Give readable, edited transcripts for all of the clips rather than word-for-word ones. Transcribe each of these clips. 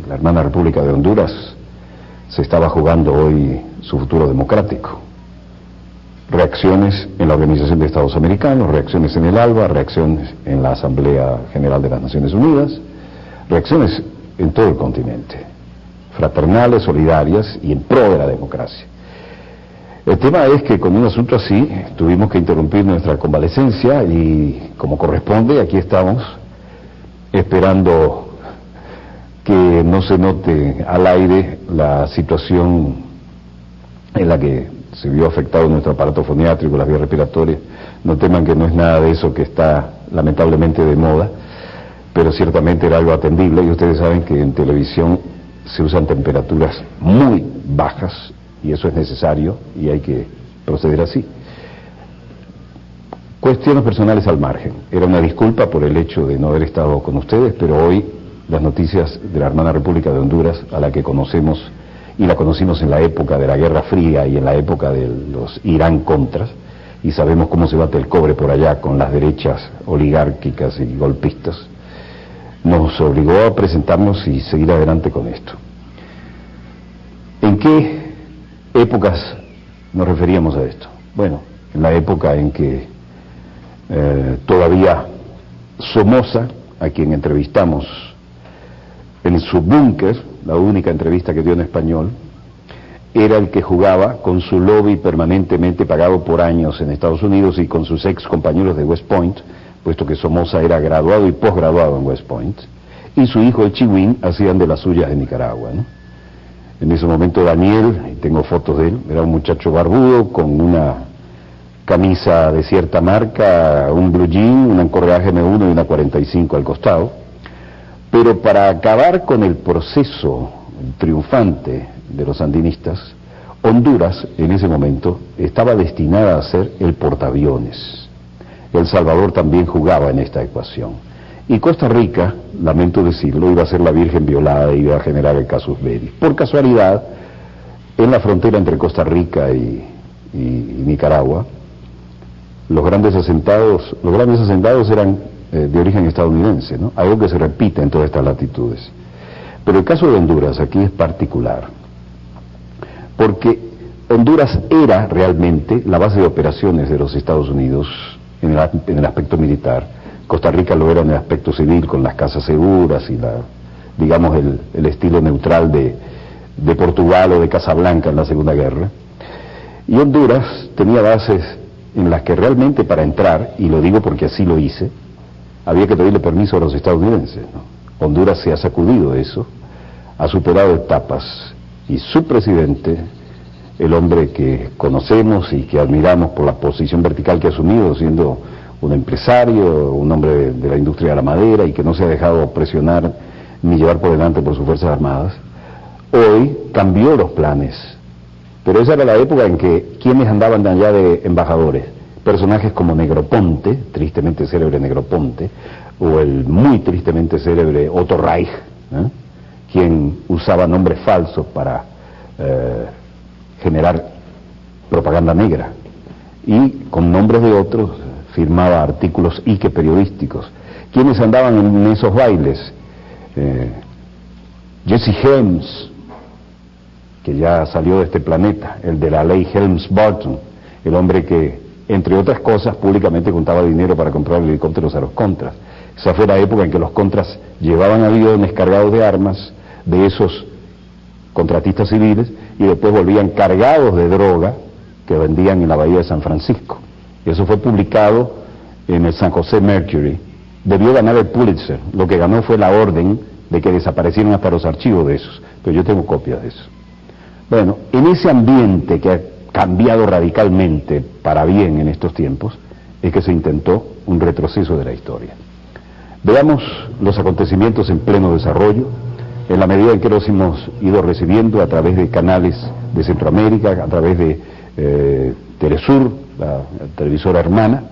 la hermana República de Honduras se estaba jugando hoy su futuro democrático. Reacciones en la Organización de Estados Americanos, reacciones en el ALBA, reacciones en la Asamblea General de las Naciones Unidas, reacciones en todo el continente, fraternales, solidarias y en pro de la democracia. El tema es que con un asunto así tuvimos que interrumpir nuestra convalecencia y, como corresponde, aquí estamos esperando que no se note al aire la situación en la que se vio afectado nuestro aparato foniátrico, las vías respiratorias. No teman que no es nada de eso que está lamentablemente de moda, pero ciertamente era algo atendible, y ustedes saben que en televisión se usan temperaturas muy bajas y eso es necesario y hay que proceder así. Cuestiones personales al margen. Era una disculpa por el hecho de no haber estado con ustedes, pero hoy las noticias de la hermana República de Honduras, a la que conocemos y la conocimos en la época de la Guerra Fría y en la época de los Irán-Contras, y sabemos cómo se bate el cobre por allá con las derechas oligárquicas y golpistas, nos obligó a presentarnos y seguir adelante con esto. ¿En qué épocas nos referíamos a esto? Bueno, en la época en que todavía Somoza, a quien entrevistamos en su búnker, la única entrevista que dio en español, era el que jugaba con su lobby permanentemente pagado por años en Estados Unidos y con sus ex compañeros de West Point, puesto que Somoza era graduado y posgraduado en West Point, y su hijo el Chihuín hacían de las suyas en Nicaragua, ¿no? En ese momento Daniel, y tengo fotos de él, era un muchacho barbudo con una camisa de cierta marca, un blue jean, una encorreaje M1 y una 45 al costado. Pero para acabar con el proceso triunfante de los sandinistas, Honduras en ese momento estaba destinada a ser el portaaviones. El Salvador también jugaba en esta ecuación. Y Costa Rica, lamento decirlo, iba a ser la Virgen violada y iba a generar el casus belli. Por casualidad, en la frontera entre Costa Rica y Nicaragua, los grandes asentados eran de origen estadounidense, ¿no? Algo que se repite en todas estas latitudes. Pero el caso de Honduras aquí es particular, porque Honduras era realmente la base de operaciones de los Estados Unidos en el aspecto militar. Costa Rica lo era en el aspecto civil, con las casas seguras y digamos el estilo neutral de Portugal o de Casablanca en la Segunda Guerra. Y Honduras tenía bases en las que realmente para entrar, y lo digo porque así lo hice, había que pedirle permiso a los estadounidenses, ¿no? Honduras se ha sacudido eso, ha superado etapas, y su presidente, el hombre que conocemos y que admiramos por la posición vertical que ha asumido, siendo un empresario, un hombre de la industria de la madera y que no se ha dejado presionar ni llevar por delante por sus Fuerzas Armadas, hoy cambió los planes. Pero esa era la época en que quienes andaban allá de embajadores, personajes como Negroponte, tristemente célebre Negroponte, o el muy tristemente célebre Otto Reich, quien usaba nombres falsos para generar propaganda negra, y con nombres de otros firmaba artículos Ike periodísticos. ¿Quiénes andaban en esos bailes? Jesse Helms, que ya salió de este planeta, el de la ley Helms-Burton, el hombre que, entre otras cosas, públicamente contaba dinero para comprar helicópteros a los Contras. Esa fue la época en que los Contras llevaban aviones cargados de armas de esos contratistas civiles y después volvían cargados de droga que vendían en la bahía de San Francisco. Eso fue publicado en el San José Mercury. Debió ganar el Pulitzer. Lo que ganó fue la orden de que desaparecieron hasta los archivos de esos. Pero yo tengo copias de eso. Bueno, en ese ambiente que ha cambiado radicalmente para bien en estos tiempos, es que se intentó un retroceso de la historia. Veamos los acontecimientos en pleno desarrollo, en la medida en que los hemos ido recibiendo a través de canales de Centroamérica, a través de Telesur, la televisora hermana,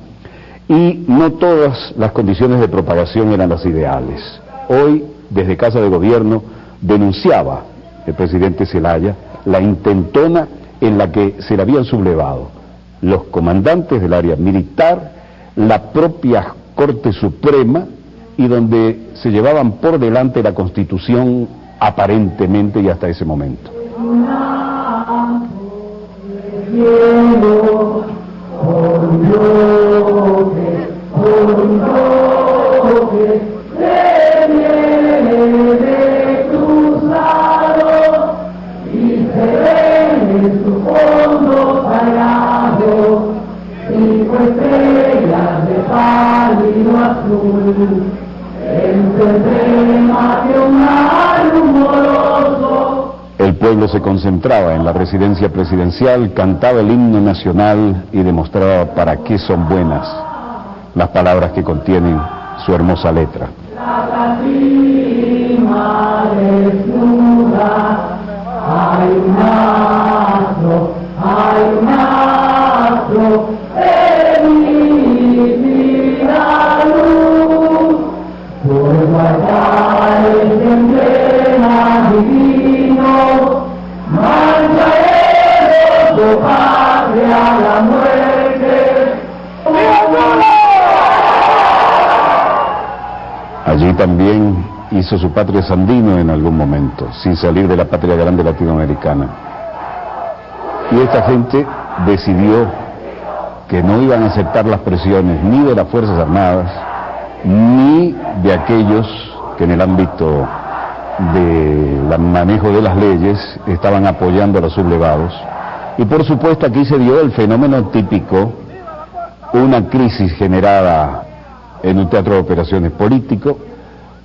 y no todas las condiciones de propagación eran las ideales. Hoy, desde Casa de Gobierno, denunciaba el presidente Zelaya la intentona en la que se le habían sublevado los comandantes del área militar, la propia Corte Suprema, y donde se llevaban por delante la Constitución aparentemente y hasta ese momento. El pueblo se concentraba en la residencia presidencial, cantaba el himno nacional y demostraba para qué son buenas las palabras que contienen su hermosa letra. La tarima desnuda, hay un astro, emitirá luz, por guardar el emblema divino, marcharemos, oh patria, la muerte. Allí también hizo su patria Sandino en algún momento, sin salir de la patria grande latinoamericana. Y esta gente decidió que no iban a aceptar las presiones ni de las Fuerzas Armadas, ni de aquellos que en el ámbito del manejo de las leyes estaban apoyando a los sublevados. Y por supuesto aquí se dio el fenómeno típico, una crisis generada en un teatro de operaciones político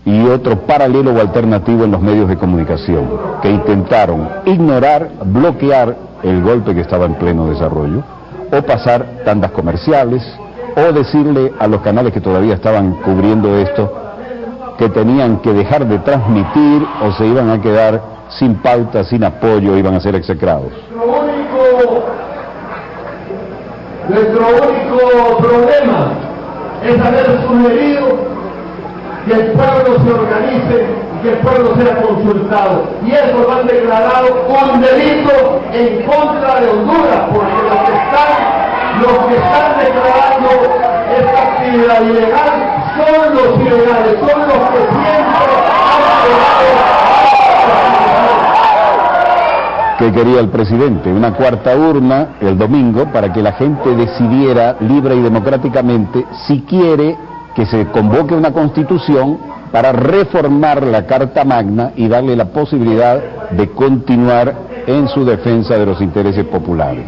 y otro paralelo o alternativo en los medios de comunicación, que intentaron ignorar, bloquear el golpe que estaba en pleno desarrollo, o pasar tandas comerciales, o decirle a los canales que todavía estaban cubriendo esto que tenían que dejar de transmitir o se iban a quedar sin pauta, sin apoyo, iban a ser execrados. Nuestro único problema es haber sugerido que el pueblo se organice y que el pueblo sea consultado. Y eso lo han declarado un delito en contra de Honduras, porque los que están declarando esta actividad ilegal son los ilegales, son los que siempre han declarado. ¿Qué quería el presidente? Una cuarta urna el domingo para que la gente decidiera libre y democráticamente si quiere que se convoque una constitución para reformar la Carta Magna y darle la posibilidad de continuar en su defensa de los intereses populares.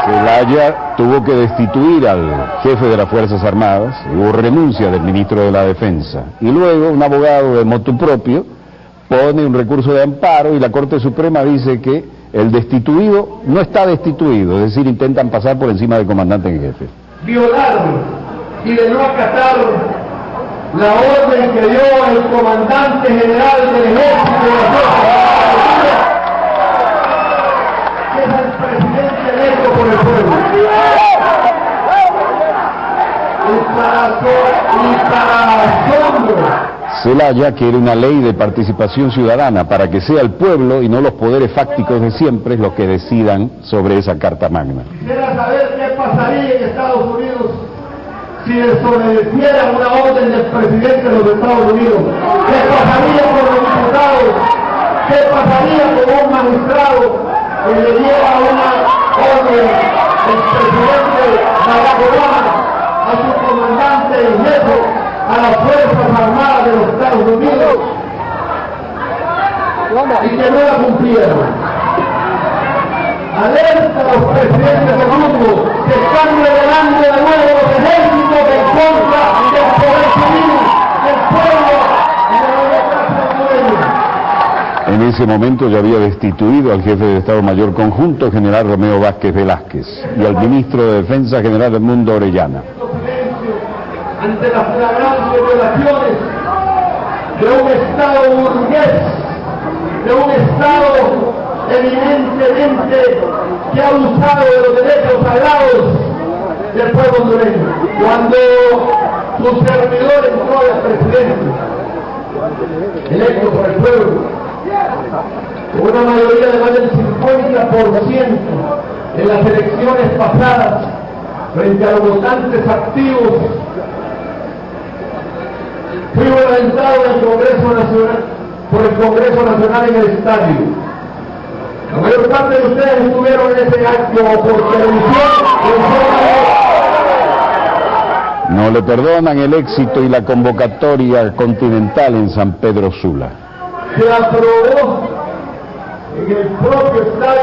Zelaya tuvo que destituir al jefe de las Fuerzas Armadas, hubo renuncia del ministro de la Defensa, y luego un abogado de motu propio pone un recurso de amparo y la Corte Suprema dice que el destituido no está destituido, es decir, intentan pasar por encima del comandante en jefe. Violar y de no acatar la orden que dio el comandante general del ejército de la Fuerza, que es el presidente electo por el pueblo. Y para asombro, Zelaya quiere una ley de participación ciudadana para que sea el pueblo y no los poderes fácticos de siempre los que decidan sobre esa Carta Magna. Quisiera saber qué pasaría en Estados Unidos si desobedeciera una orden del presidente de los Estados Unidos. ¿Qué pasaría con los diputados? ¿Qué pasaría con un magistrado que le diera una orden del presidente Barack Obama a su comandante en jefe, a las Fuerzas Armadas de los Estados Unidos, y que no la cumplieron? Alerta a los presidentes del mundo que están revelando de nuevo los ejércitos en contra del poder civil, del pueblo y de la democracia hondureña. En ese momento ya había destituido al jefe de Estado Mayor Conjunto, general Romeo Vázquez Velázquez, y al ministro de Defensa, general Edmundo Orellana. Ante las flagrantes violaciones de un Estado burgués, de un Estado evidentemente que ha abusado de los derechos sagrados del pueblo hondureño. Cuando su servidor entró al presidente, electo por el pueblo, con una mayoría de más del 50% en las elecciones pasadas, frente a los votantes activos. Fui organizado en el Congreso Nacional, por el Congreso Nacional en el estadio. La mayor parte de ustedes estuvieron en ese acto por televisión. No le perdonan el éxito y la convocatoria continental en San Pedro Sula. Se aprobó en el propio estadio